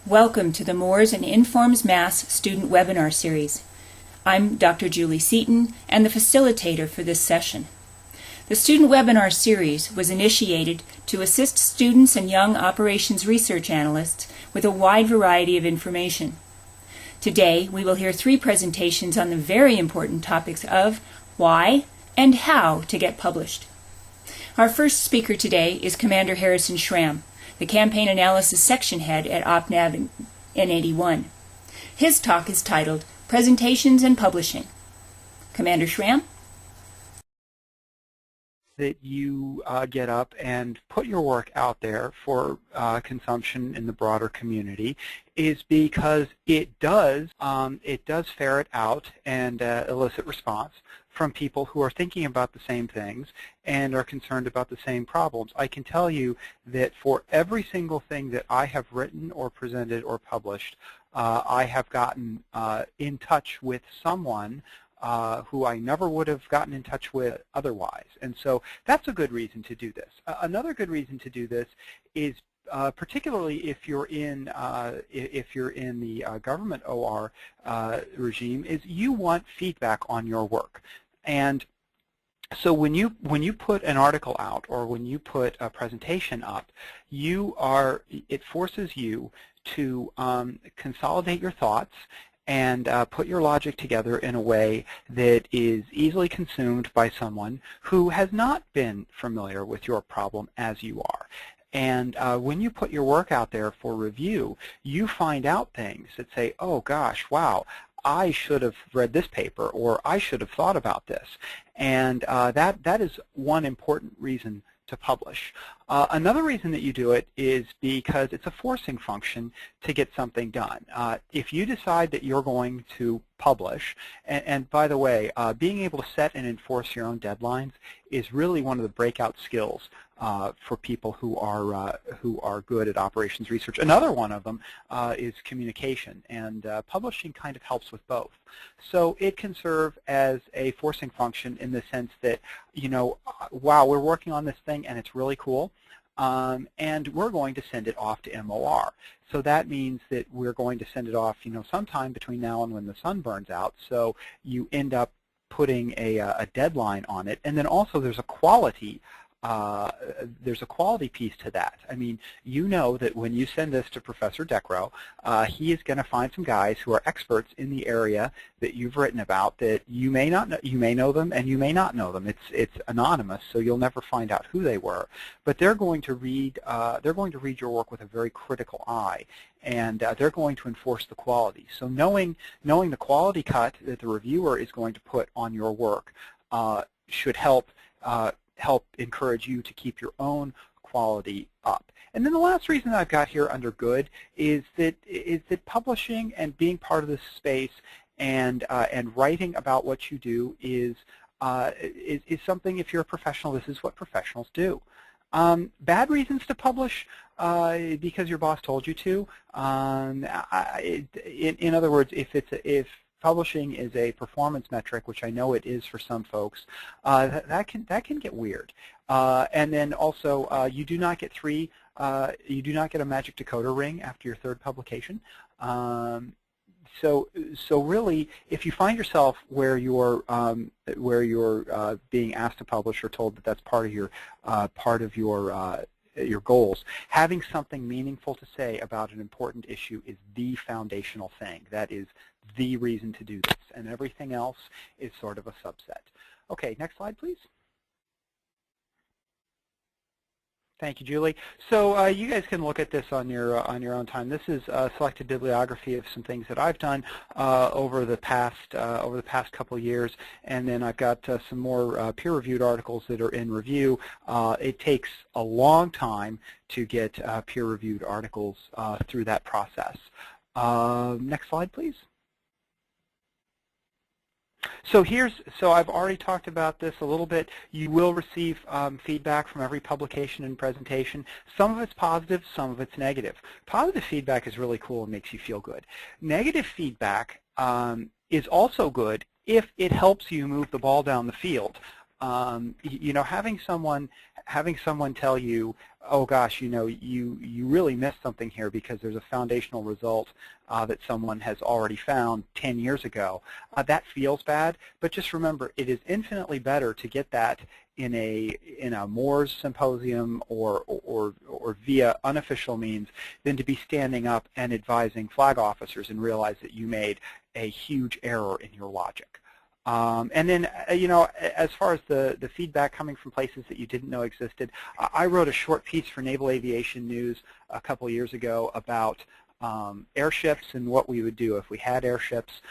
Welcome to the Moores and Informs Mass student webinar series. I'm Dr. Julie Seaton and the facilitator for this session. The student webinar series was initiated to assist students and young operations research analysts with a wide variety of information. Today we will hear 3 presentations on the very important topics of why and how to get published. Our first speaker today is Commander Harrison Schramm, the Campaign Analysis Section Head at OpNav N81. His talk is titled Presentations and Publishing. Commander Schramm? That you get up and put your work out there for consumption in the broader community is because it does ferret out and elicit response from people who are thinking about the same things and are concerned about the same problems. I can tell you that for every single thing that I have written or presented or published, I have gotten in touch with someone who I never would have gotten in touch with otherwise. And so that's a good reason to do this. Another good reason to do this is particularly if you're in the government OR regime, is you want feedback on your work. And so when you put an article out or when you put a presentation up, it forces you to consolidate your thoughts and put your logic together in a way that is easily consumed by someone who has not been familiar with your problem as you are. And when you put your work out there for review, you find out things that say, oh gosh, wow, I should have read this paper, or I should have thought about this. And that is one important reason to publish. Another reason that you do it is because it's a forcing function to get something done. If you decide that you're going to publish, and by the way, being able to set and enforce your own deadlines is really one of the breakout skills for people who are good at operations research. Another one of them is communication, and publishing kind of helps with both. So it can serve as a forcing function in the sense that, you know, wow, we're working on this thing and it's really cool. And we're going to send it off to MOR. So that means that we're going to send it off, you know, sometime between now and when the sun burns out. So you end up putting a deadline on it, and then also there's a quality piece to that. I mean, you know that when you send this to Professor Decro, he is going to find some guys who are experts in the area that you've written about that you may not know. You may know them and you may not know them. It's anonymous, so you'll never find out who they were. But they're going to read your work with a very critical eye, and they're going to enforce the quality. So knowing the quality cut that the reviewer is going to put on your work should help encourage you to keep your own quality up. And then the last reason I've got here under good is that publishing and being part of this space and writing about what you do is something, if you're a professional, this is what professionals do. Bad reasons to publish because your boss told you to. In other words, if publishing is a performance metric, which I know it is for some folks, that can get weird. And then also, you do not get a magic decoder ring after your 3rd publication. So really, if you find yourself where you're being asked to publish or told that that's part of your goals, having something meaningful to say about an important issue is the foundational thing. That is the reason to do this, and everything else is sort of a subset. Okay, next slide, please. Thank you, Julie. So you guys can look at this on your own time. This is a selected bibliography of some things that I've done over the past couple of years, and then I've got some more peer-reviewed articles that are in review. It takes a long time to get peer-reviewed articles through that process. Next slide, please. So I've already talked about this a little bit. You will receive feedback from every publication and presentation. Some of it's positive, some of it's negative. Positive feedback is really cool and makes you feel good. Negative feedback is also good if it helps you move the ball down the field. You know, having someone tell you, oh gosh, you know, you really missed something here because there's a foundational result that someone has already found 10 years ago. That feels bad, but just remember, it is infinitely better to get that in a Moore's symposium or via unofficial means than to be standing up and advising flag officers and realize that you made a huge error in your logic. And then, you know, as far as the feedback coming from places that you didn't know existed, I wrote a short piece for Naval Aviation News a couple years ago about airships and what we would do if we had airships.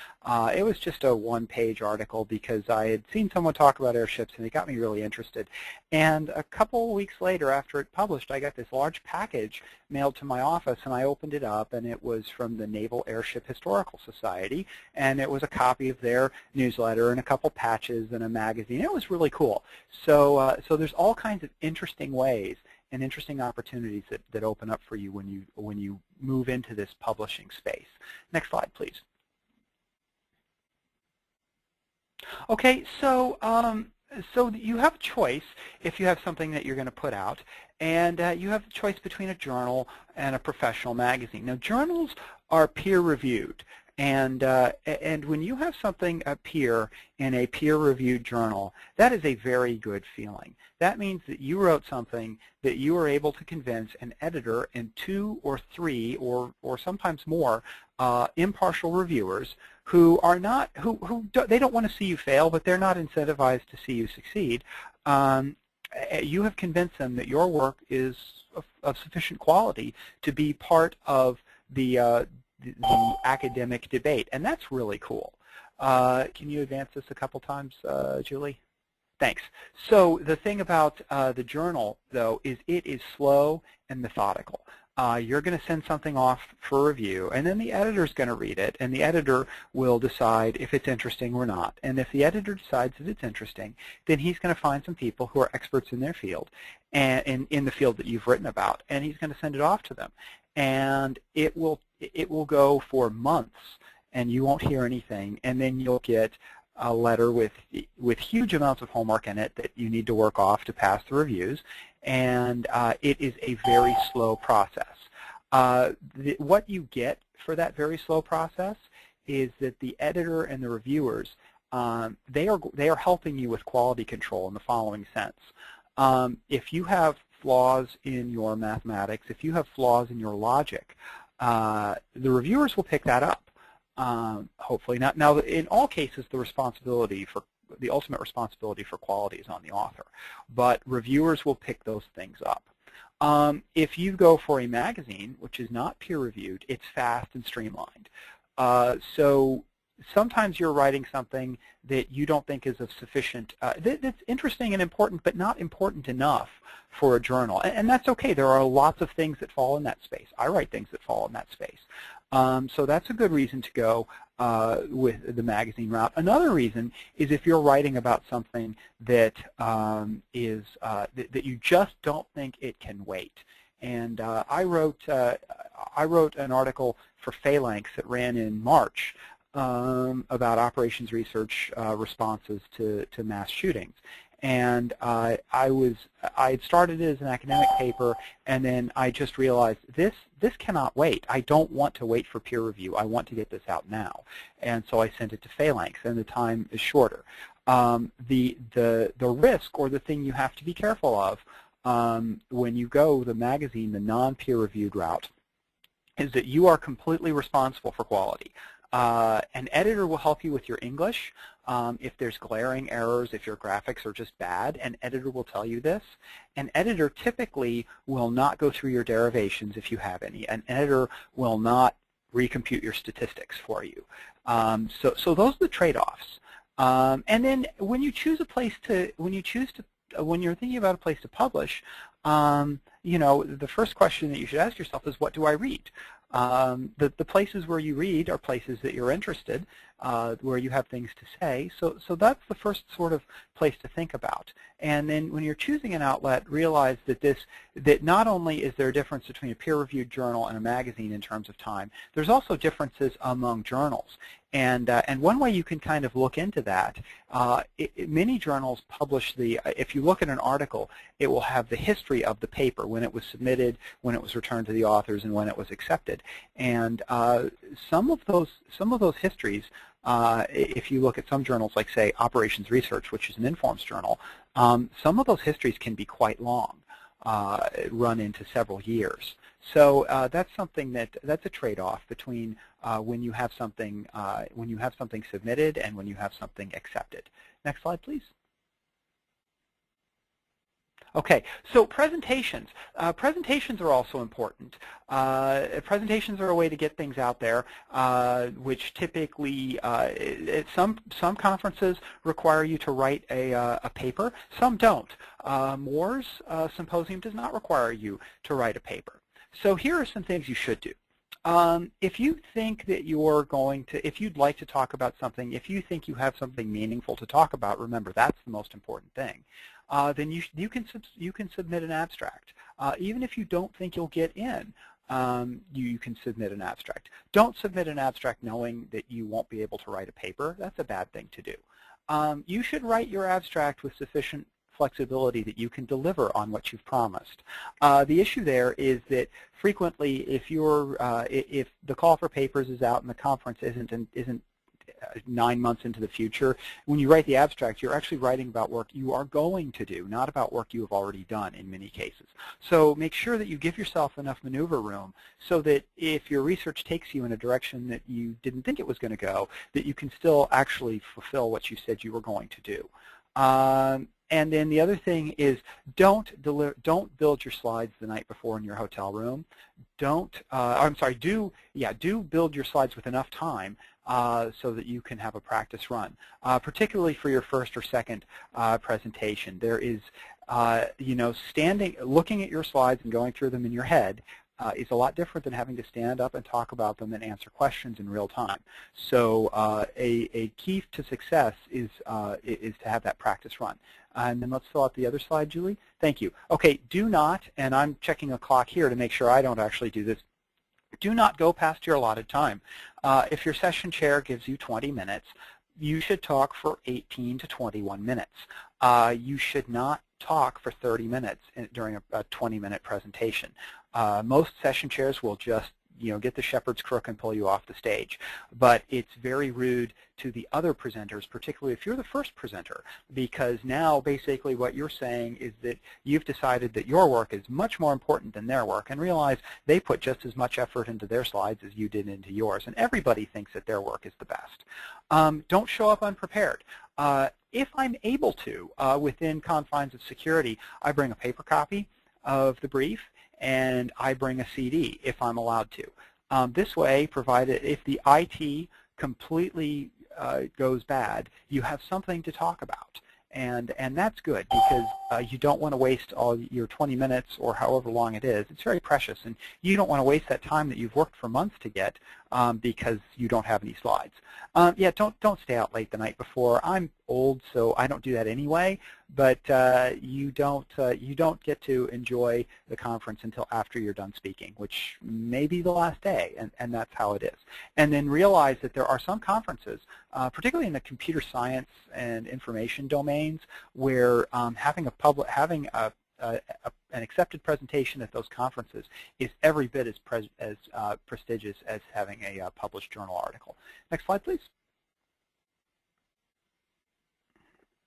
It was just a one-page article because I had seen someone talk about airships and it got me really interested. And a couple weeks later, after it published, I got this large package mailed to my office, and I opened it up, and it was from the Naval Airship Historical Society, and it was a copy of their newsletter and a couple patches and a magazine. It was really cool. So there's all kinds of interesting ways and interesting opportunities that open up for you when you move into this publishing space. Next slide, please. Okay, so you have a choice if you have something that you're going to put out, and you have the choice between a journal and a professional magazine. Now, journals are peer-reviewed, and when you have something appear in a peer-reviewed journal, that is a very good feeling. That means that you wrote something that you were able to convince an editor and 2 or 3 or sometimes more impartial reviewers who are not they don't want to see you fail, but they're not incentivized to see you succeed. You have convinced them that your work is of sufficient quality to be part of the academic debate, and that's really cool. Can you advance this a couple times, Julie? Thanks. So the thing about the journal, though, is it is slow and methodical. You're going to send something off for review, and then the editor's going to read it, and the editor will decide if it's interesting or not. And if the editor decides that it's interesting, then he's going to find some people who are experts in their field, and in the field that you've written about, and he's going to send it off to them. And it will go for months, and you won't hear anything, and then you'll get a letter with huge amounts of homework in it that you need to work off to pass the reviews, and it is a very slow process. What you get for that very slow process is that the editor and the reviewers, they are helping you with quality control in the following sense. If you have flaws in your mathematics, if you have flaws in your logic, the reviewers will pick that up. Hopefully not. Now, in all cases, the ultimate responsibility for quality is on the author, but reviewers will pick those things up. If you go for a magazine, which is not peer-reviewed, it's fast and streamlined. So sometimes you're writing something that you don't think is of sufficient, that's interesting and important, but not important enough for a journal. And that's okay. There are lots of things that fall in that space. I write things that fall in that space. So that's a good reason to go with the magazine route. Another reason is if you're writing about something that that you just don't think it can wait. And I wrote an article for Phalanx that ran in March about operations research responses to mass shootings. And I had started it as an academic paper, and then I just realized this cannot wait. I don't want to wait for peer review. I want to get this out now. And so I sent it to Phalanx, and the time is shorter. The risk, or the thing you have to be careful of when you go the magazine, the non-peer reviewed route, is that you are completely responsible for quality. An editor will help you with your English. If there's glaring errors, if your graphics are just bad, an editor will tell you this. An editor typically will not go through your derivations if you have any. An editor will not recompute your statistics for you. So those are the trade-offs. And then when you choose a place when you're thinking about a place to publish, you know, the first question that you should ask yourself is, what do I read? The places where you read are places that you're interested. where you have things to say. So that's the first sort of place to think about. And then when you're choosing an outlet, realize that not only is there a difference between a peer-reviewed journal and a magazine in terms of time, there's also differences among journals. And one way you can kind of look into that, many journals publish if you look at an article, it will have the history of the paper, when it was submitted, when it was returned to the authors, and when it was accepted. And some of those histories, if you look at some journals like, say, Operations Research, which is an Informs journal, some of those histories can be quite long, run into several years. So that's something that's a trade-off between when you have something submitted and when you have something accepted. Next slide, please. Okay, so presentations. Presentations are also important. Presentations are a way to get things out there, which typically, some conferences require you to write a paper. Some don't. Moore's Symposium does not require you to write a paper. So here are some things you should do. If you think that if you'd like to talk about something, if you think you have something meaningful to talk about, remember that's the most important thing. Then you can submit an abstract. Even if you don't think you'll get in, you can submit an abstract. Don't submit an abstract knowing that you won't be able to write a paper. That's a bad thing to do. You should write your abstract with sufficient flexibility that you can deliver on what you've promised. The issue there is that frequently, if the call for papers is out and the conference isn't 9 months into the future, when you write the abstract, you're actually writing about work you are going to do, not about work you have already done in many cases. So make sure that you give yourself enough maneuver room so that if your research takes you in a direction that you didn't think it was going to go, that you can still actually fulfill what you said you were going to do. And then the other thing is don't build your slides the night before in your hotel room. Do build your slides with enough time so that you can have a practice run, particularly for your first or second presentation. There is, looking at your slides and going through them in your head is a lot different than having to stand up and talk about them and answer questions in real time. So a key to success is to have that practice run. And then let's fill out the other slide, Julie. Thank you. Okay, do not, and I'm checking a clock here to make sure I don't actually do this, do not go past your allotted time. If your session chair gives you 20 minutes, you should talk for 18 to 21 minutes. You should not talk for 30 minutes during a 20-minute presentation. Most session chairs will just get the shepherd's crook and pull you off the stage. But it's very rude to the other presenters, particularly if you're the first presenter, because now basically what you're saying is that you've decided that your work is much more important than their work, and realize they put just as much effort into their slides as you did into yours, and everybody thinks that their work is the best. Don't show up unprepared. If I'm able to, within confines of security, I bring a paper copy of the brief, and I bring a CD if I'm allowed to. This way, provided if the IT completely goes bad, you have something to talk about. And that's good, because you don't want to waste all your 20 minutes or however long it is. It's very precious, and you don't want to waste that time that you've worked for months to get because you don't have any slides. Yeah, don't stay out late the night before. I'm old, so I don't do that anyway. But you don't get to enjoy the conference until after you're done speaking, which may be the last day, and that's how it is. And then realize that there are some conferences, particularly in the computer science and information domains, where having an accepted presentation at those conferences is every bit as prestigious as having a published journal article. Next slide, please.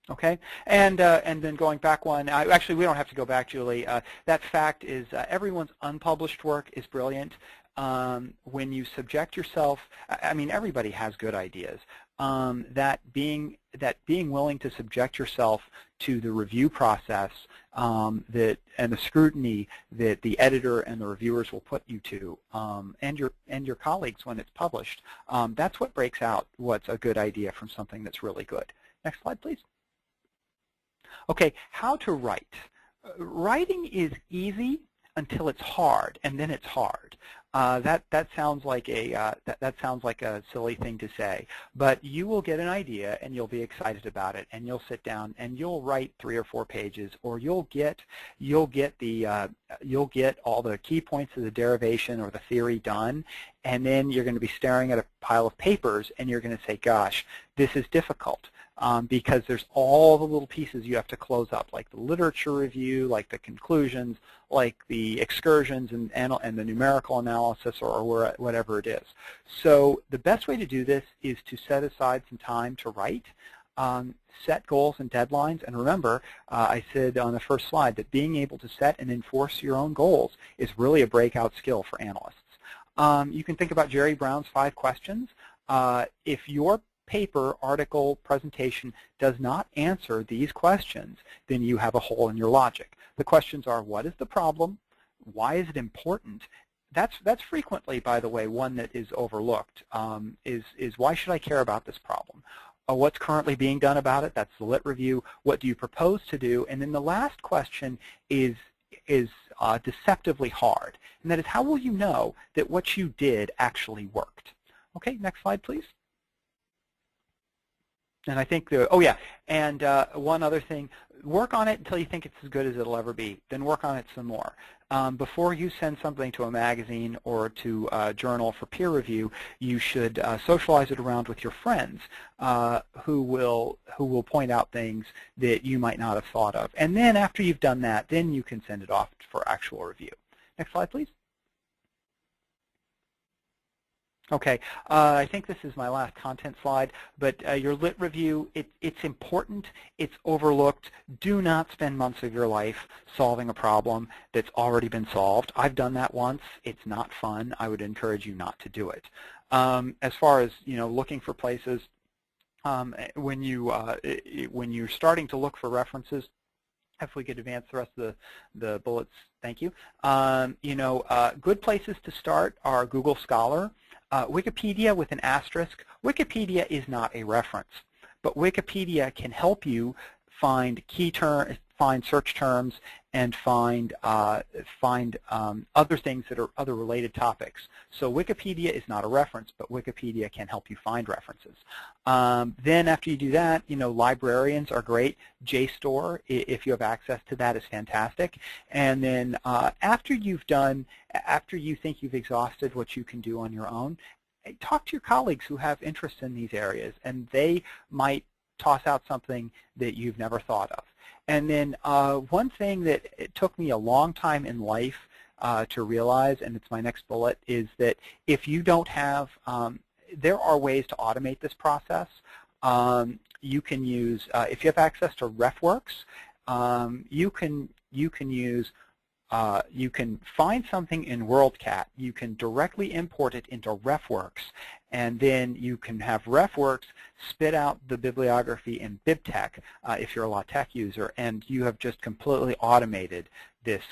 Okay, and then going back one, actually we don't have to go back, Julie. That fact is everyone's unpublished work is brilliant. When you subject yourself, I mean, everybody has good ideas. That being willing to subject yourself to the review process and the scrutiny that the editor and the reviewers will put you to, and your colleagues when it's published, that's what breaks out what's a good idea from something that's really good. Next slide, please. Okay, how to write. Writing is easy until it's hard, and then it's hard. That sounds like that sounds like a silly thing to say, but you will get an idea and you'll be excited about it, and you'll sit down and you'll write 3 or 4 pages, or you'll get all the key points of the derivation or the theory done, and then you're going to be staring at a pile of papers and you're going to say, gosh, this is difficult. Because there's all the little pieces you have to close up, like the literature review, like the conclusions, like the excursions and the numerical analysis, or whatever it is. So the best way to do this is to set aside some time to write, set goals and deadlines, and remember, I said on the first slide that being able to set and enforce your own goals is really a breakout skill for analysts. You can think about Jerry Brown's 5 questions. If your paper, article, presentation does not answer these questions, then you have a hole in your logic. The questions are, what is the problem? Why is it important? That's frequently, by the way, one that is overlooked, is why should I care about this problem? What's currently being done about it? That's the lit review. What do you propose to do? And then the last question is deceptively hard, and that is, how will you know that what you did actually worked? Okay, next slide, please. And I think, oh yeah, and one other thing, work on it until you think it's as good as it'll ever be. Then work on it some more. Before you send something to a magazine or to a journal for peer review, you should socialize it around with your friends who will point out things that you might not have thought of. And then after you've done that, then you can send it off for actual review. Next slide, please. Okay, I think this is my last content slide, but your lit review, it's important, it's overlooked. Do not spend months of your life solving a problem that's already been solved. I've done that once. It's not fun. I would encourage you not to do it. As far as, looking for places, when you're starting to look for references, if we could advance the rest of the bullets, thank you. Good places to start are Google Scholar. Wikipedia with an asterisk. Wikipedia is not a reference, but Wikipedia can help you find find search terms, and find other things that are other related topics. So Wikipedia is not a reference, but Wikipedia can help you find references. Then after you do that, librarians are great. JSTOR, if you have access to that, is fantastic. And then after you think you've exhausted what you can do on your own, talk to your colleagues who have interest in these areas, and they might toss out something that you've never thought of. And then one thing that it took me a long time in life to realize, and it's my next bullet, is that if you don't have, there are ways to automate this process. You can use, if you have access to RefWorks, you can find something in WorldCat, you can directly import it into RefWorks, and then you can have RefWorks spit out the bibliography in BibTeX if you're a LaTeX user, and you have just completely automated this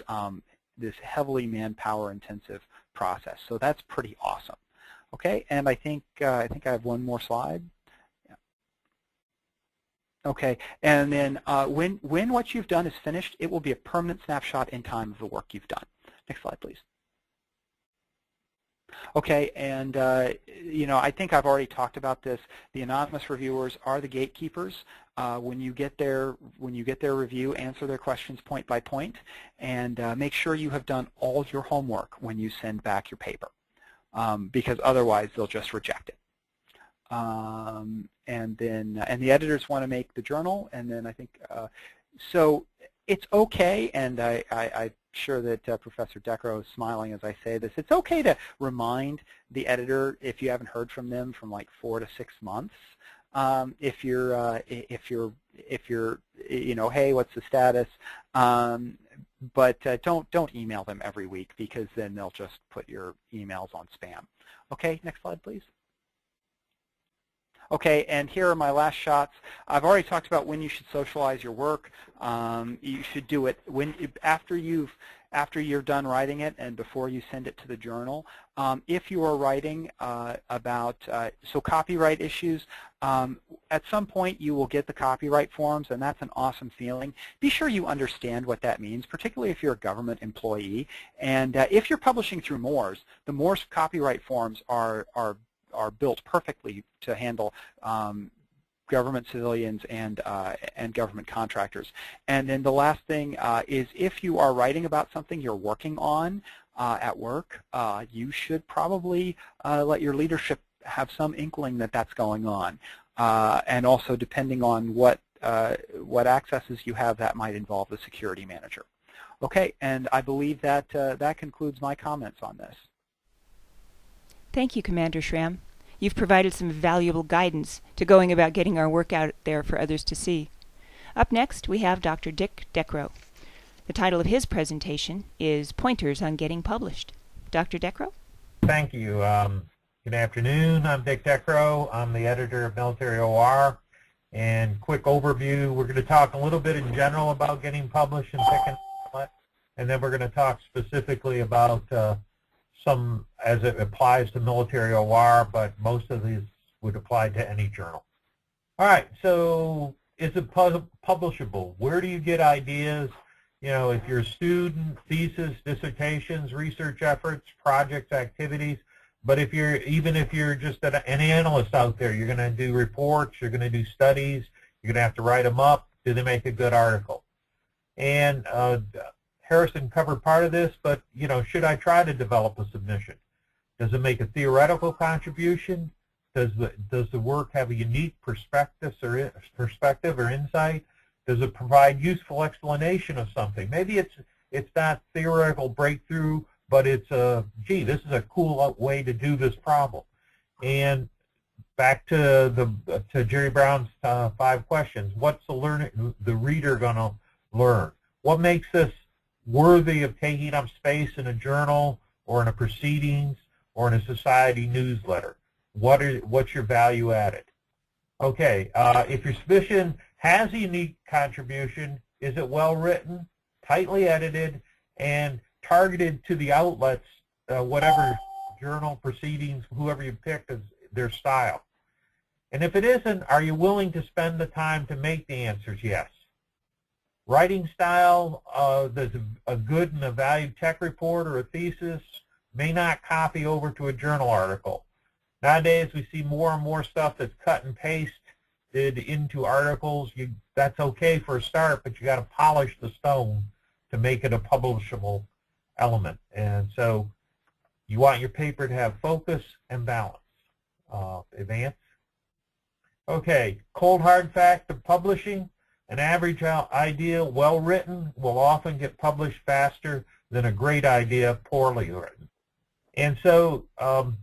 this heavily manpower-intensive process. So that's pretty awesome. Okay, and I think I have one more slide. Yeah. Okay, and then when what you've done is finished, it will be a permanent snapshot in time of the work you've done. Next slide, please. Okay, and I think I've already talked about this. The anonymous reviewers are the gatekeepers. When you get their review, answer their questions point by point, and make sure you have done all your homework when you send back your paper, because otherwise they'll just reject it. And the editors want to make the journal, and then I think so. It's okay, and I'm sure that Professor Decker is smiling as I say this. It's okay to remind the editor if you haven't heard from them from like 4 to 6 months. If you're hey, what's the status? But don't email them every week, because then they'll just put your emails on spam. Okay, next slide, please. Okay, and here are my last shots. I've already talked about when you should socialize your work. You should do it after you've after you're done writing it and before you send it to the journal. If you are writing about copyright issues, at some point you will get the copyright forms, and that's an awesome feeling. Be sure you understand what that means, particularly if you're a government employee. And if you're publishing through Morse, the Morse copyright forms are built perfectly to handle government civilians and government contractors. And then the last thing is, if you are writing about something you're working on at work, you should probably let your leadership have some inkling that that's going on. And also, depending on what accesses you have, that might involve the security manager. Okay, and I believe that that concludes my comments on this. Thank you, Commander Schramm. You've provided some valuable guidance to going about getting our work out there for others to see. Up next, we have Dr. Dick Deckrow. The title of his presentation is Pointers on Getting Published. Dr. Deckrow? Thank you. Good afternoon. I'm Dick Deckrow. I'm the editor of Military OR. And quick overview, we're going to talk a little bit in general about getting published and picking up, and then we're going to talk specifically about some as it applies to Military OR, but most of these would apply to any journal. All right, so is it publishable? Where do you get ideas? You know, if you're a student, thesis, dissertations, research efforts, projects, activities, but even if you're just an analyst out there, you're going to do reports, you're going to do studies, you're going to have to write them up. Do they make a good article? And Harrison covered part of this, but you know, should I try to develop a submission? Does it make a theoretical contribution? Does the work have a unique perspective or insight? Does it provide useful explanation of something? Maybe it's not theoretical breakthrough, but it's gee, this is a cool way to do this problem. And back to Jerry Brown's 5 questions. What's the reader going to learn? What makes this worthy of taking up space in a journal or in a proceedings or in a society newsletter? What's your value added? Okay, if your submission has a unique contribution, is it well written, tightly edited, and targeted to the outlets, whatever journal, proceedings, whoever you pick as their style? And if it isn't, are you willing to spend the time to make the answers yes? Writing style, there's a good and a valued tech report or a thesis may not copy over to a journal article. Nowadays, we see more and more stuff that's cut and pasted into articles. That's okay for a start, but you got to polish the stone to make it a publishable element. And so you want your paper to have focus and balance. Advance. Okay, cold hard fact of publishing. An average idea, well written, will often get published faster than a great idea, poorly written. And so,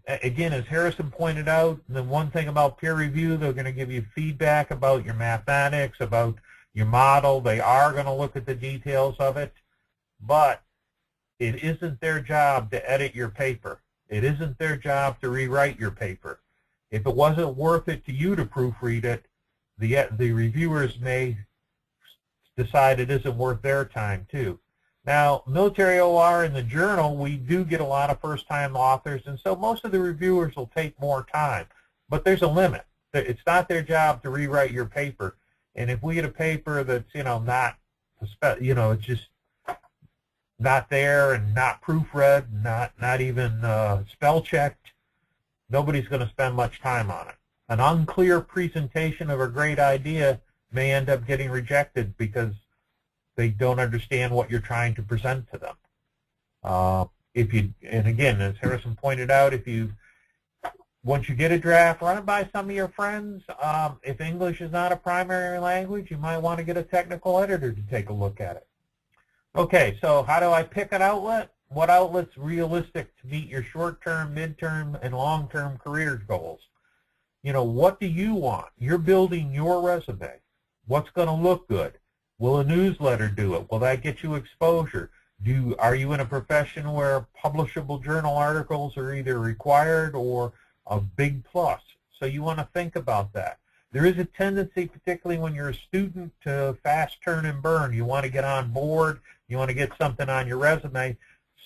again, as Harrison pointed out, the one thing about peer review, they're going to give you feedback about your mathematics, about your model. They are going to look at the details of it, but it isn't their job to edit your paper. It isn't their job to rewrite your paper. If it wasn't worth it to you to proofread it, the reviewers may decide it isn't worth their time too. Now, Military OR in the journal, we do get a lot of first-time authors, and so most of the reviewers will take more time. But there's a limit. It's not their job to rewrite your paper. And if we get a paper that's, it's just not there and not proofread, not even spell checked, nobody's going to spend much time on it. An unclear presentation of a great idea may end up getting rejected because they don't understand what you're trying to present to them. And again, as Harrison pointed out, once you get a draft, run it by some of your friends. If English is not a primary language, you might want to get a technical editor to take a look at it. Okay, so how do I pick an outlet? What outlet's realistic to meet your short-term, mid-term, and long-term career goals? What do you want? You're building your resume. What's going to look good? Will a newsletter do it? Will that get you exposure? Are you in a profession where publishable journal articles are either required or a big plus? So you want to think about that. There is a tendency, particularly when you're a student, to fast turn and burn. You want to get on board. you want to get something on your resume,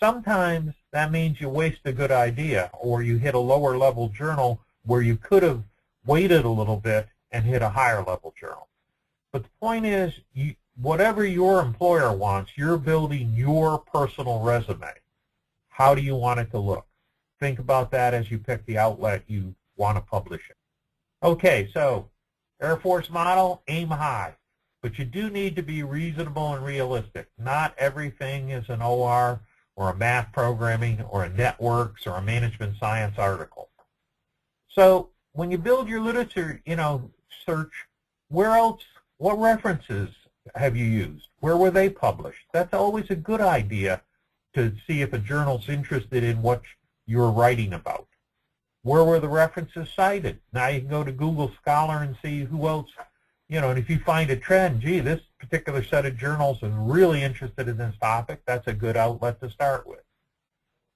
sometimes that means you waste a good idea, or you hit a lower level journal where you could have waited a little bit and hit a higher level journal. But the point is, whatever your employer wants, you're building your personal resume. How do you want it to look? Think about that as you pick the outlet you want to publish it. Okay, so Air Force model, aim high. But you do need to be reasonable and realistic. Not everything is an OR or a math programming or a networks or a management science article. So when you build your literature, search, where else, what references have you used? Where were they published? That's always a good idea to see if a journal's interested in what you're writing about. Where were the references cited? Now you can go to Google Scholar and see who else, and if you find a trend, gee, this particular set of journals is really interested in this topic, that's a good outlet to start with.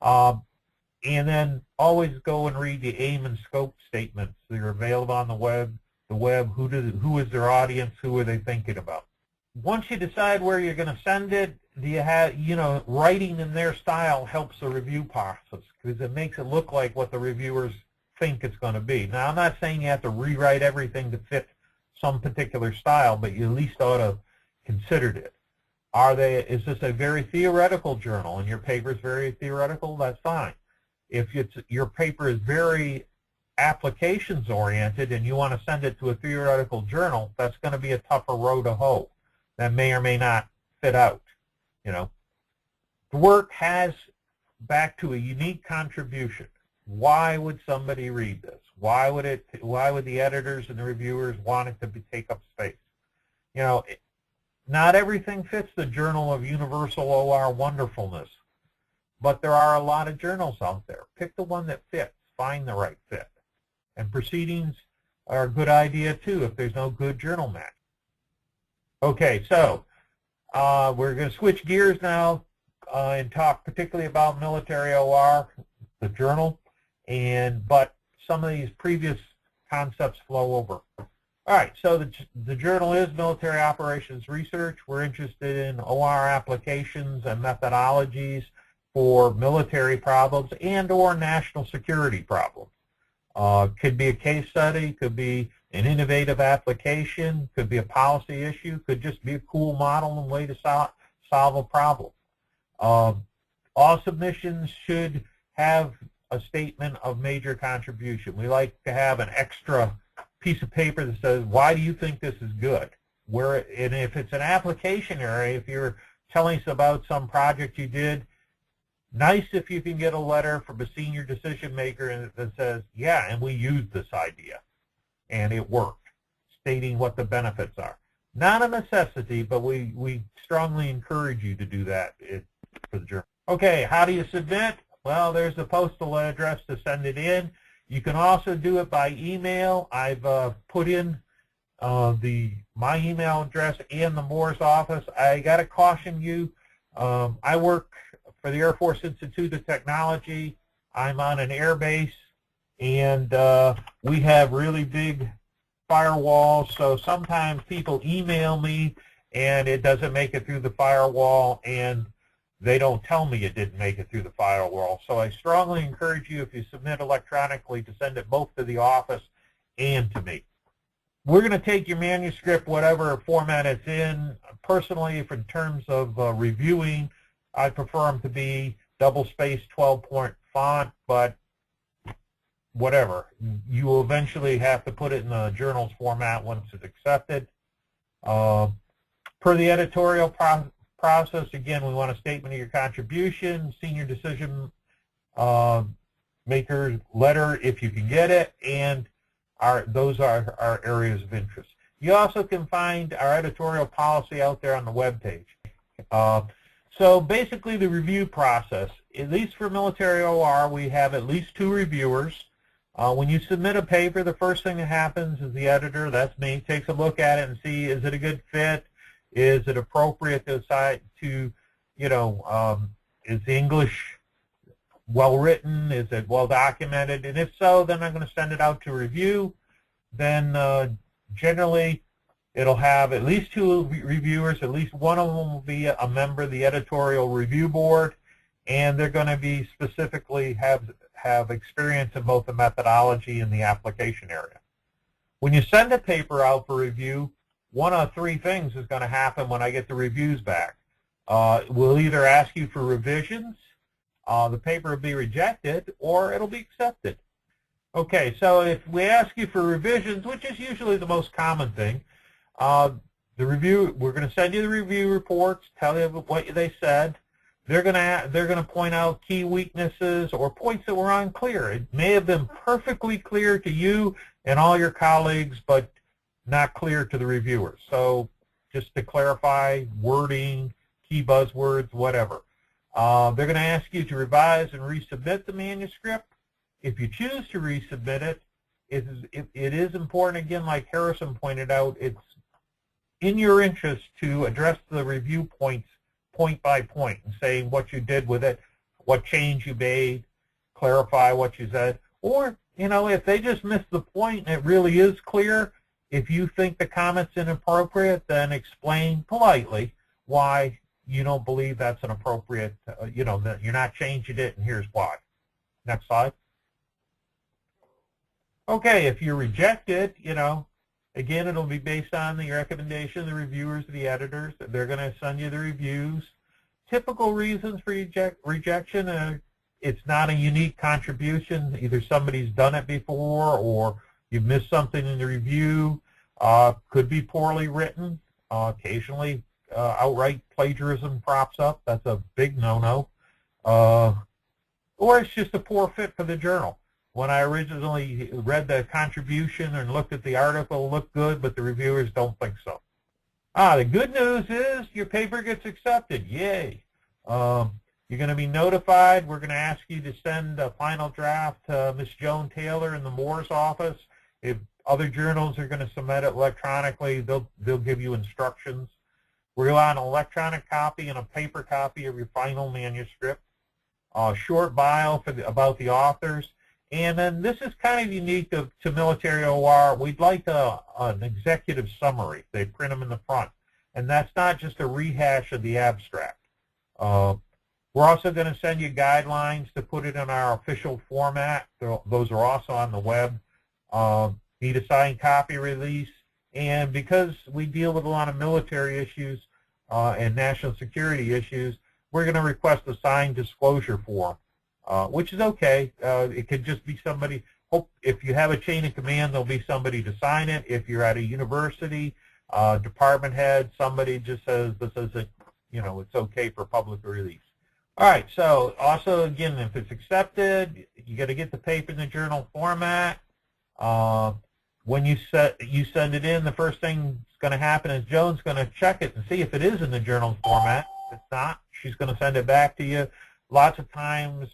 And then always go and read the aim and scope statements that are available on the web. Who is their audience? Who are they thinking about? Once you decide where you're going to send it, writing in their style helps the review process because it makes it look like what the reviewers think it's going to be. Now, I'm not saying you have to rewrite everything to fit some particular style, but you at least ought to consider it. Is this a very theoretical journal and your paper is very theoretical? That's fine. If your paper is very applications oriented and you want to send it to a theoretical journal, that's going to be a tougher row to hoe. That may or may not fit out. The work has back to a unique contribution. Why would somebody read this? Why would the editors and the reviewers want it to take up space? Not everything fits the Journal of Universal OR Wonderfulness, but there are a lot of journals out there. Pick the one that fits. Find the right fit. And proceedings are a good idea too if there's no good journal match. Okay, so we're going to switch gears now and talk particularly about military OR, the journal, but some of these previous concepts flow over. All right, so the journal is Military Operations Research. We're interested in OR applications and methodologies for military problems and or national security problems. Could be a case study, could be an innovative application, could be a policy issue, could just be a cool model and way to solve a problem. All submissions should have a statement of major contribution. We like to have an extra piece of paper that says, why do you think this is good? And if it's an application area, if you're telling us about some project you did, nice if you can get a letter from a senior decision maker that says, yeah, and we used this idea, and it worked, stating what the benefits are. Not a necessity, but we strongly encourage you to do that for the journal. Okay, how do you submit? Well, there's a postal address to send it in. You can also do it by email. I've put in my email address and the Moore's office. I got to caution you, I work for the Air Force Institute of Technology. I'm on an air base, and we have really big firewalls, so sometimes people email me and it doesn't make it through the firewall, and they don't tell me it didn't make it through the firewall. So I strongly encourage you, if you submit electronically, to send it both to the office and to me. We're going to take your manuscript, whatever format it's in. Personally, in terms of reviewing, I prefer them to be double-spaced 12-point font, but whatever. You will eventually have to put it in the journal's format once it's accepted. Per the editorial process, again, we want a statement of your contribution, senior decision maker letter if you can get it, and those are our areas of interest. You also can find our editorial policy out there on the web page. So basically the review process, at least for military OR, we have at least 2 reviewers. When you submit a paper, the first thing that happens is the editor, that's me, takes a look at it and see, is it a good fit? Is it appropriate to decide to, is the English well written? Is it well documented? And if so, then I'm going to send it out to review. Then generally, It'll have at least 2 reviewers. At least one of them will be a member of the editorial review board, and they're going to be specifically have experience in both the methodology and the application area. When you send a paper out for review, one of 3 things is going to happen when I get the reviews back. We'll either ask you for revisions, the paper will be rejected, or it'll be accepted. Okay, so if we ask you for revisions, which is usually the most common thing, we're going to send you the review reports, tell you what they said. They're going to point out key weaknesses or points that were unclear. It may have been perfectly clear to you and all your colleagues, but not clear to the reviewers. So just to clarify, wording, key buzzwords, whatever. They're going to ask you to revise and resubmit the manuscript. If you choose to resubmit it, it is important, again, like Harrison pointed out, it's in your interest to address the review points point by point and say what you did with it, what change you made, clarify what you said. Or, if they just missed the point and it really is clear, if you think the comment's inappropriate, then explain politely why you don't believe that's an appropriate, that you're not changing it, and here's why. Next slide. Okay, if you're rejected, again, it'll be based on the recommendation of the reviewers, the editors. They're going to send you the reviews. Typical reasons for rejection, it's not a unique contribution. Either somebody's done it before or you've missed something in the review. Could be poorly written. Occasionally, outright plagiarism props up. That's a big no-no. Or it's just a poor fit for the journal. When I originally read the contribution and looked at the article, it looked good, but the reviewers don't think so. The good news is your paper gets accepted. Yay. You're going to be notified. We're going to ask you to send a final draft to Ms. Joan Taylor in the Moore's office. If other journals are going to submit it electronically, they'll give you instructions. We're on an electronic copy and a paper copy of your final manuscript. A short bio about the authors. And then this is kind of unique to Military OR. We'd like an executive summary. They print them in the front. And that's not just a rehash of the abstract. We're also going to send you guidelines to put it in our official format. Those are also on the web. Need a signed copy release. And because we deal with a lot of military issues and national security issues, we're going to request a signed disclosure form. Which is okay. It could just be somebody. If you have a chain of command, there'll be somebody to sign it. If you're at a university, department head, somebody just says this isn't, it's okay for public release. All right. So also, again, if it's accepted, you got to get the paper in the journal format. When you send it in, the first thing that's going to happen is Joan's going to check it and see if it is in the journal format. If it's not, she's going to send it back to you. Lots of times,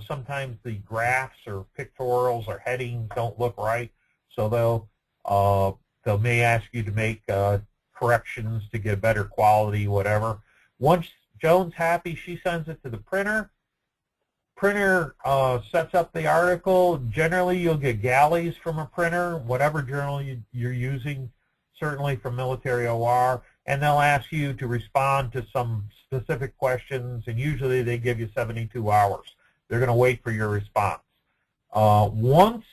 sometimes the graphs or pictorials or headings don't look right, so they may ask you to make corrections to get better quality, whatever. Once Joan's happy, she sends it to the printer. Printer sets up the article. Generally, you'll get galleys from a printer, whatever journal you're using, certainly from Military OR. And they'll ask you to respond to some specific questions, and usually they give you 72 hours. They're going to wait for your response. Once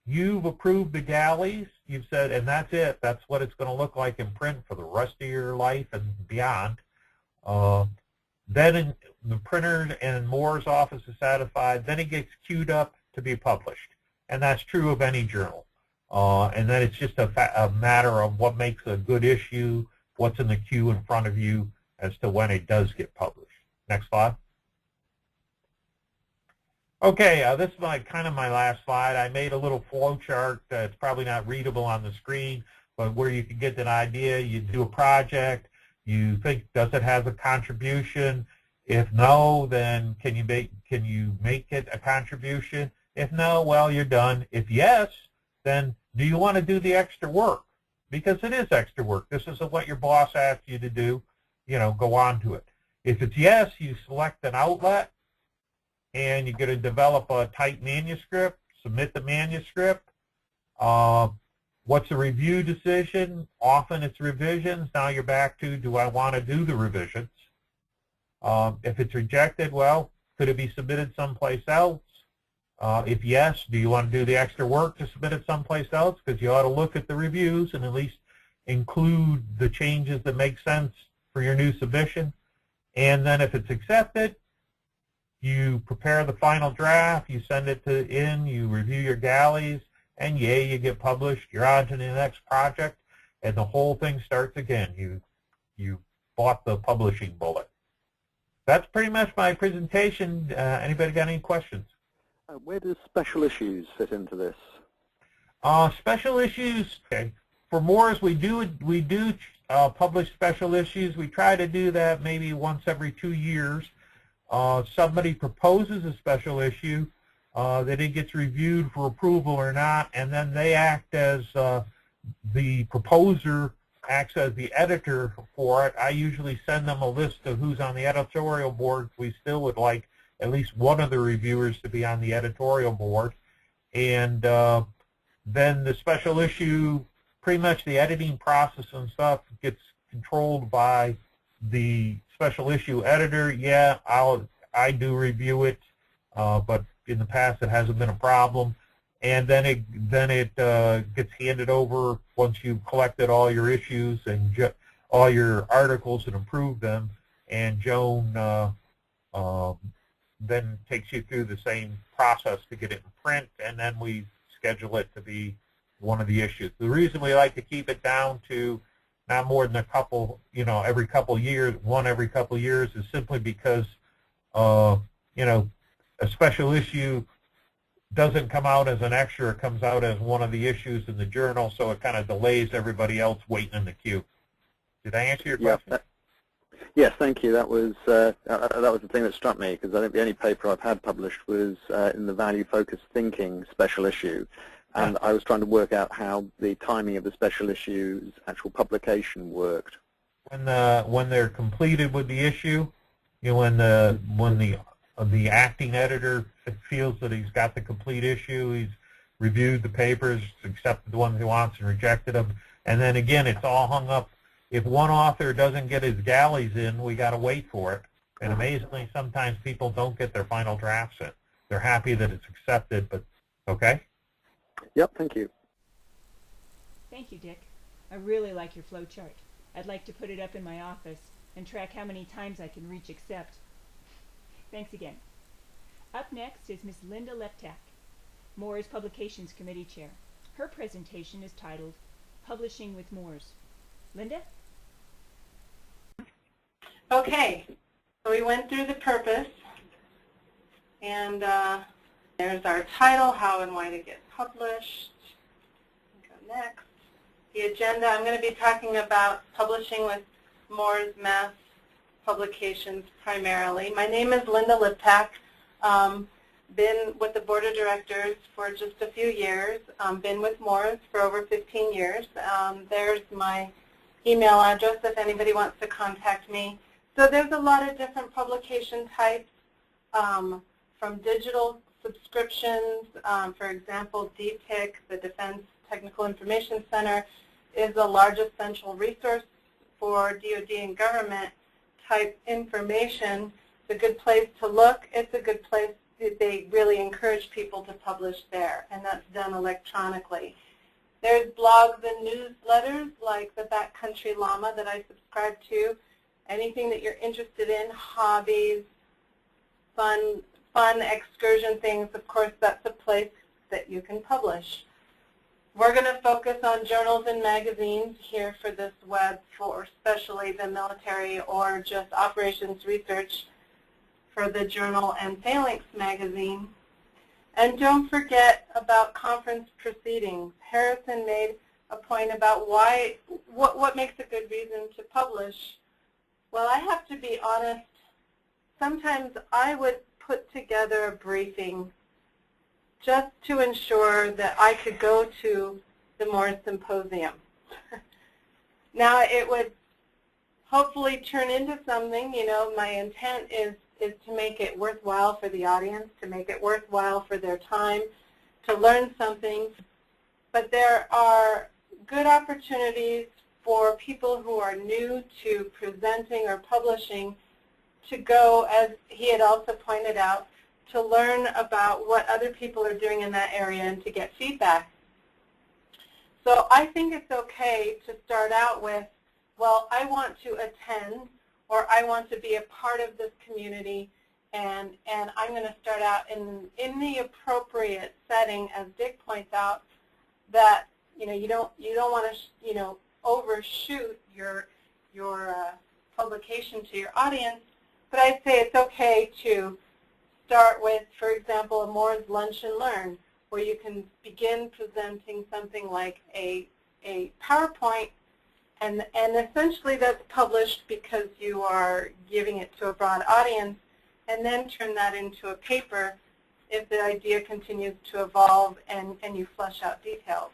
you've approved the galleys, you've said, and that's it, that's what it's going to look like in print for the rest of your life and beyond, then the printer and Moore's office is satisfied, then it gets queued up to be published. And that's true of any journal. And then it's just a matter of what makes a good issue, what's in the queue in front of you as to when it does get published. Next slide. Okay, this is kind of my last slide. I made a little flow chart that's probably not readable on the screen, but where you can get an idea. You do a project. You think, does it have a contribution? If no, then can you make it a contribution? If no, well, you're done. If yes, then do you want to do the extra work? Because it is extra work. This isn't what your boss asked you to do. Go on to it. If it's yes, you select an outlet, and you're going to develop a tight manuscript, submit the manuscript. What's a review decision? Often it's revisions. Now you're back to, do I want to do the revisions? If it's rejected, well, could it be submitted someplace else? If yes, do you want to do the extra work to submit it someplace else? Because you ought to look at the reviews and at least include the changes that make sense for your new submission. And then if it's accepted, you prepare the final draft, you send it in, you review your galleys, and yay, you get published. You're on to the next project, and the whole thing starts again. You bought the publishing bullet. That's pretty much my presentation. Anybody got any questions? Where does special issues fit into this? Special issues, okay. For Moores, we do publish special issues. We try to do that maybe once every 2 years. Somebody proposes a special issue, that it gets reviewed for approval or not, and then they act as the proposer acts as the editor for it. I usually send them a list of who's on the editorial board. We still would like at least one of the reviewers to be on the editorial board. And then the special issue, pretty much the editing process and stuff gets controlled by the special issue editor. Yeah, I do review it, but in the past it hasn't been a problem. And then it gets handed over once you've collected all your issues and all your articles and approved them. And Joan then takes you through the same process to get it in print, and then we schedule it to be one of the issues. The reason we like to keep it down to not more than a couple, every couple years, one every couple years, is simply because, a special issue doesn't come out as an extra. It comes out as one of the issues in the journal, so it kind of delays everybody else waiting in the queue. Did I answer your question? Yes, thank you. That was the thing that struck me, because I think the only paper I've had published was in the value-focused thinking special issue, and I was trying to work out how the timing of the special issue's actual publication worked. When they're completed with the issue, when the acting editor feels that he's got the complete issue, he's reviewed the papers, accepted the ones he wants and rejected them, and then again it's all hung up. If one author doesn't get his galleys in, we got to wait for it. And amazingly, sometimes people don't get their final drafts in. They're happy that it's accepted, but okay? Yep, thank you. Thank you, Dick. I really like your flowchart. I'd like to put it up in my office and track how many times I can reach accept. Thanks again. Up next is Ms. Linda Leptak, Moores Publications Committee Chair. Her presentation is titled Publishing with Moores. Linda? Okay, so we went through the purpose, and there's our title, How and Why to Get Published. Go next. The agenda, I'm going to be talking about publishing with Moores Mass Publications primarily. My name is Linda Liptak. Been with the Board of Directors for just a few years. Been with Moores for over 15 years. There's my email address if anybody wants to contact me. So there's a lot of different publication types, from digital subscriptions. For example, DTIC, the Defense Technical Information Center, is the largest central resource for DoD and government type information. It's a good place to look. It's a good place. They really encourage people to publish there, and that's done electronically. There's blogs and newsletters like the Backcountry Llama that I subscribe to. Anything that you're interested in, hobbies, fun excursion things, of course, that's a place that you can publish. We're going to focus on journals and magazines here for this web, for especially the military or just operations research for the journal and Phalanx magazine. And don't forget about conference proceedings. Harrison made a point about what makes a good reason to publish. Well, I have to be honest, sometimes I would put together a briefing just to ensure that I could go to the Moores Symposium. Now, it would hopefully turn into something. My intent is to make it worthwhile for the audience, to make it worthwhile for their time, to learn something. but there are good opportunities for people who are new to presenting or publishing to go, as he had also pointed out, to learn about what other people are doing in that area and to get feedback. So I think it's okay to start out with, well, I want to attend, or I want to be a part of this community, and I'm going to start out in the appropriate setting, as Dick points out, that you don't want to overshoot your publication to your audience. But I'd say it's okay to start with, for example, a Moore's Lunch and Learn, where you can begin presenting something like a PowerPoint, and essentially that's published because you are giving it to a broad audience, and then turn that into a paper if the idea continues to evolve and you flesh out details.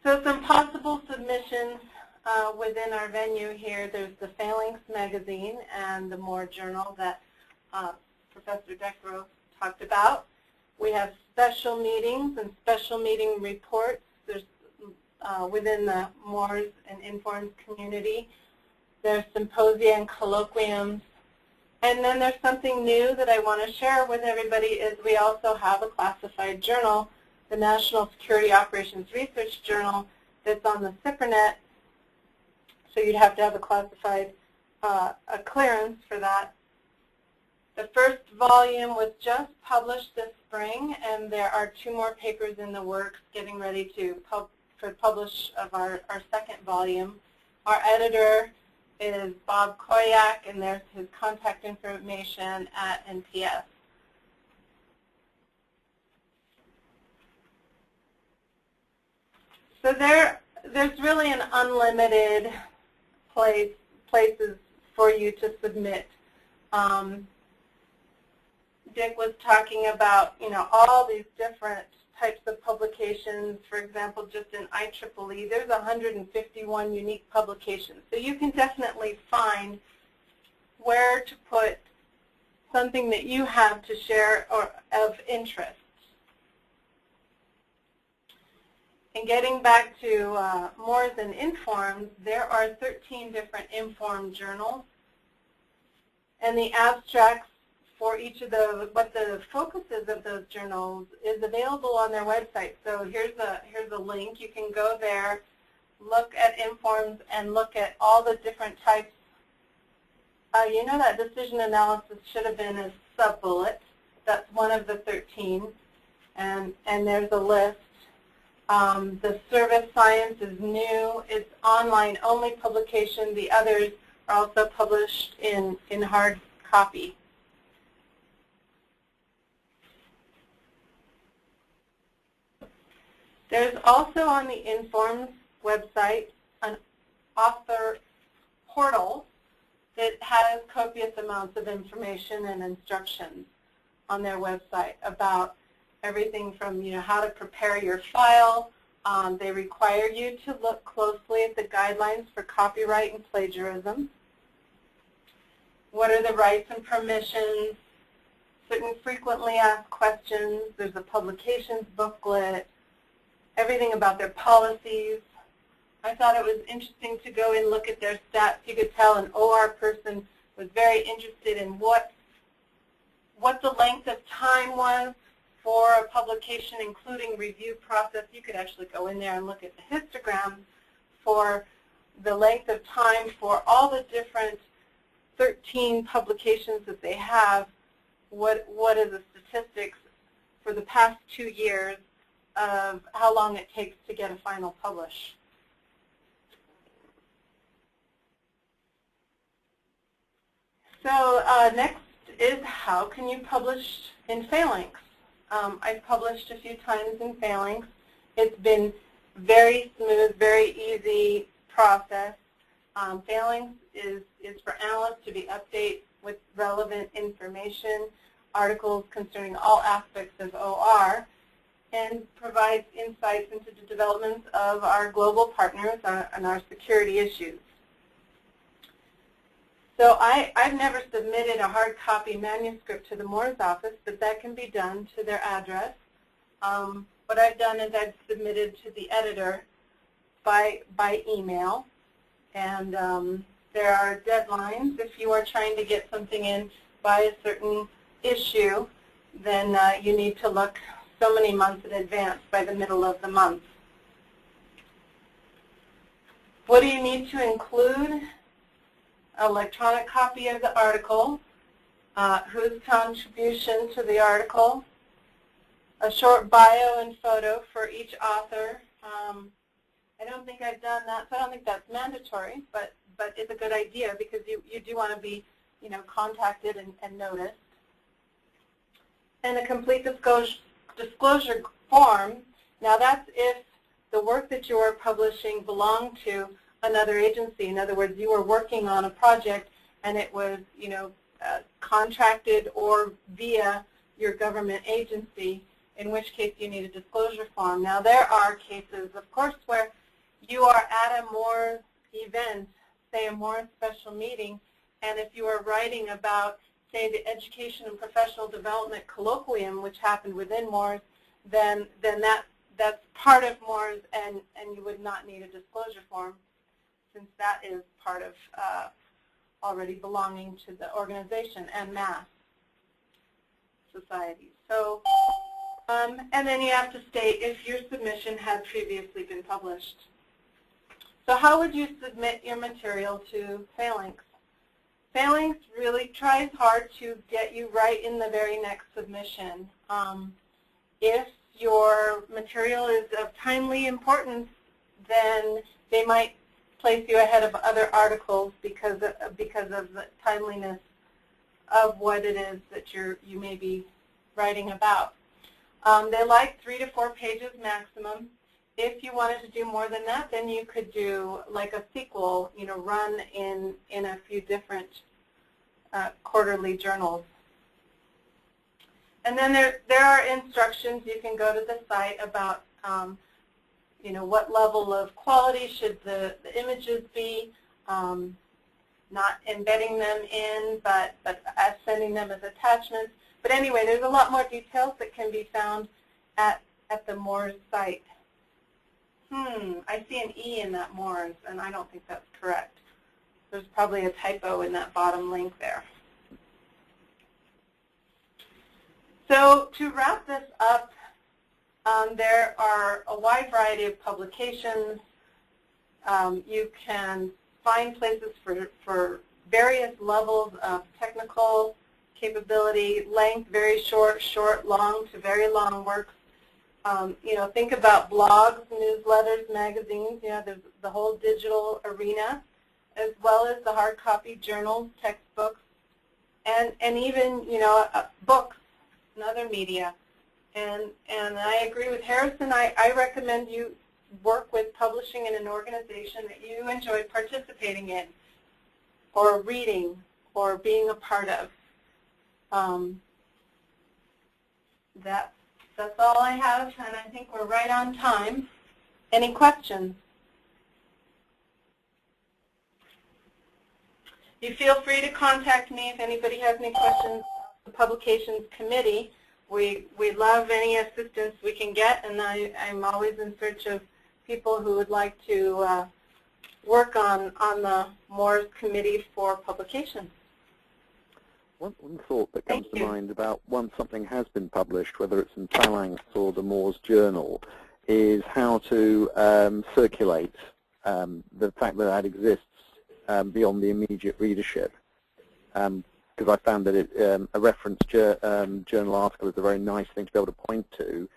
So some possible submissions within our venue here. There's the Phalanx magazine and the Moore Journal that Professor Deckrow talked about. We have special meetings and special meeting reports. There's within the Moores and Informs community. There's symposia and colloquiums. And then there's something new that I want to share with everybody is we also have a classified journal, the National Security Operations Research Journal, that's on the CIPRNet. So you'd have to have a classified a clearance for that. The first volume was just published this spring, and there are 2 more papers in the works getting ready to publish of our second volume. Our editor is Bob Koyak, and there's his contact information at NPS. So there's really an unlimited places for you to submit. Dick was talking about, all these different types of publications. For example, just in IEEE, there's 151 unique publications. So you can definitely find where to put something that you have to share or of interest. And getting back to Moores and Informs, there are 13 different Inform journals, and the abstracts for each of what the focuses of those journals is available on their website. So here's a link. You can go there, look at Informs, and look at all the different types. That decision analysis should have been a sub-bullet. That's one of the 13, and there's a list. The service science is new. It's online-only publication. The others are also published in hard copy. There's also on the Informs website an author portal that has copious amounts of information and instructions on their website about everything from how to prepare your file. They require you to look closely at the guidelines for copyright and plagiarism. What are the rights and permissions? Certain frequently asked questions. There's a publications booklet. Everything about their policies. I thought it was interesting to go and look at their stats. You could tell an OR person was very interested in what the length of time was for a publication, including review process. You could actually go in there and look at the histogram for the length of time for all the different 13 publications that they have. What are the statistics for the past 2 years of how long it takes to get a final publish. So next is how can you publish in Phalanx? I've published a few times in Phalanx. It's been very smooth, very easy process. Phalanx is for analysts to be updated with relevant information, articles concerning all aspects of OR, and provides insights into the developments of our global partners and our security issues. So I've never submitted a hard copy manuscript to the Moore's office, but that can be done to their address. What I've done is I've submitted to the editor by email, and there are deadlines. If you are trying to get something in by a certain issue, then you need to look so many months in advance by the middle of the month. What do you need to include? Electronic copy of the article, whose contribution to the article, a short bio and photo for each author. I don't think I've done that, so I don't think that's mandatory, but it's a good idea because you do want to be, contacted and noticed. And a complete disclosure form. Now that's if the work that you are publishing belonged to another agency. In other words, you were working on a project and it was, contracted or via your government agency, in which case you need a disclosure form. Now there are cases, of course, where you are at a Moore's event, say a Moore's special meeting, and if you are writing about, say, the Education and Professional Development Colloquium, which happened within Moore's, then that's part of Moore's, and you would not need a disclosure form, since that is part of already belonging to the organization and mass society. So, and then you have to state if your submission had previously been published. So how would you submit your material to Phalanx? Phalanx really tries hard to get you right in the very next submission. If your material is of timely importance, then they might place you ahead of other articles because of the timeliness of what it is that you may be writing about. They like 3 to 4 pages maximum. If you wanted to do more than that, then you could do like a sequel, run in a few different quarterly journals. And then there are instructions. You can go to the site about what level of quality should the images be, not embedding them in, but sending them as attachments. But anyway, there's a lot more details that can be found at the Moore's site. I see an E in that Moore's, and I don't think that's correct. There's probably a typo in that bottom link there. So to wrap this up, there are a wide variety of publications. You can find places for various levels of technical capability, length, very short, long to very long works. Think about blogs, newsletters, magazines. There's the whole digital arena, as well as the hard copy journals, textbooks, and even books and other media. And I agree with Harrison. I recommend you work with publishing in an organization that you enjoy participating in, or reading, or being a part of. That's all I have, and I think we're right on time. Any questions? You feel free to contact me if anybody has any questions. The Publications Committee, we love any assistance we can get, and I'm always in search of people who would like to work on the Moore's Committee for Publications. One thought that comes to mind about once something has been published, whether it's in Phalanx or the Moore's Journal, is how to circulate the fact that exists beyond the immediate readership. Because I found that a reference journal article is a very nice thing to be able to point to.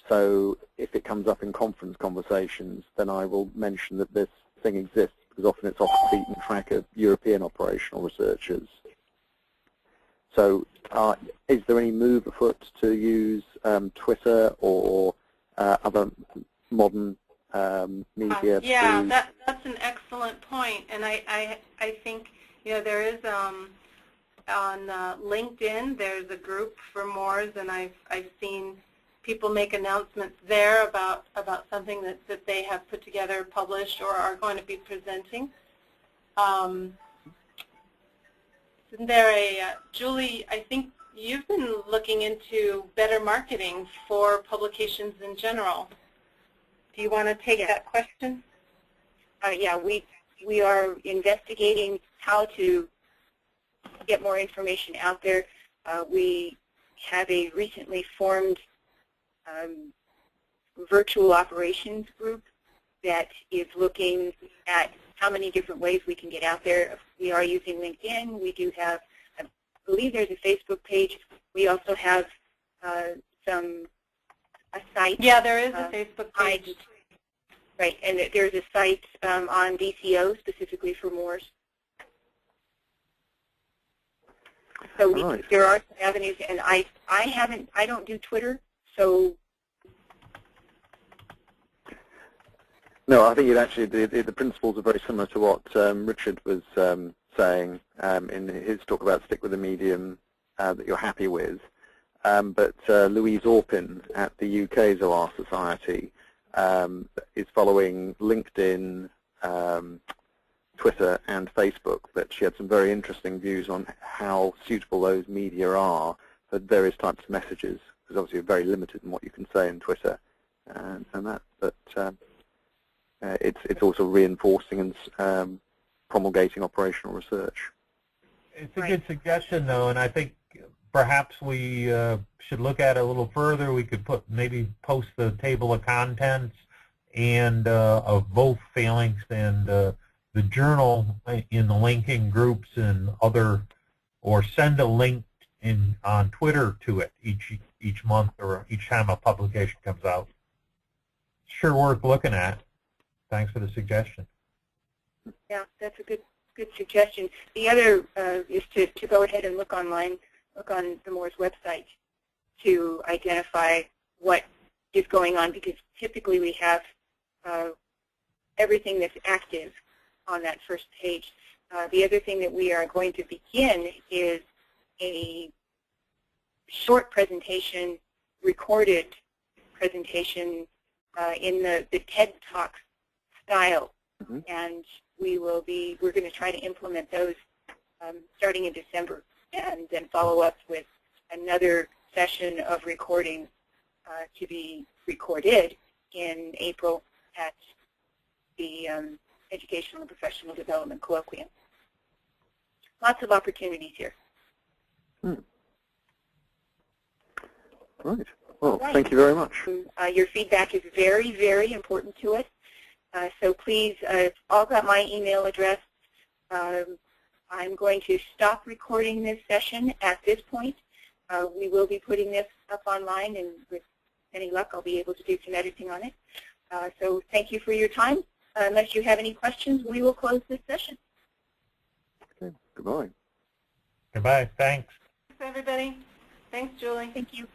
So if it comes up in conference conversations, then I will mention that this thing exists, because often it's off the beaten track of European operational researchers. So is there any move afoot to use Twitter or other modern media? Yeah, that's an excellent point. And I think there is on LinkedIn, there's a group for Moore's, and I've seen people make announcements there about something that they have put together, published, or are going to be presenting. Isn't there a, Julie, I think you've been looking into better marketing for publications in general. Do you want to take that question? Yeah, we are investigating how to get more information out there. We have a recently formed virtual operations group that is looking at how many different ways we can get out there. We are using LinkedIn. We do have, I believe there's a Facebook page. We also have a site. Yeah, there is a Facebook page. Right, and there's a site on DCO specifically for Moores. So there are some avenues, and I don't do Twitter, so. No, I think the principles are very similar to what Richard was saying in his talk about stick with a medium that you're happy with. But Louise Orpin at the UK's OR Society is following LinkedIn, Twitter, and Facebook, but she had some very interesting views on how suitable those media are for various types of messages, because obviously you're very limited in what you can say in Twitter and that. But it's also reinforcing and promulgating operational research. It's a good suggestion, though, and I think perhaps we should look at it a little further. We could maybe post the table of contents and of both Phalanx and the journal in the linking groups and or send a link on Twitter to it each month or each time a publication comes out. Sure worth looking at. Thanks for the suggestion. Yeah, that's a good suggestion. The other is to go ahead and look online, look on the Moores website to identify what is going on, because typically we have everything that's active on that first page. The other thing that we are going to begin is a short presentation, recorded presentation in the TED Talk style, and we're going to try to implement those starting in December, and then follow up with another session of recording to be recorded in April at the Educational and Professional Development Colloquium. Lots of opportunities here. Right. Well, thank you very much. Your feedback is very, very important to us. So please, all got my email address. I'm going to stop recording this session at this point. We will be putting this up online, and with any luck, I'll be able to do some editing on it. So thank you for your time. Unless you have any questions, we will close this session. Okay. Goodbye. Goodbye. Thanks. Thanks, everybody. Thanks, Julie. Thank you.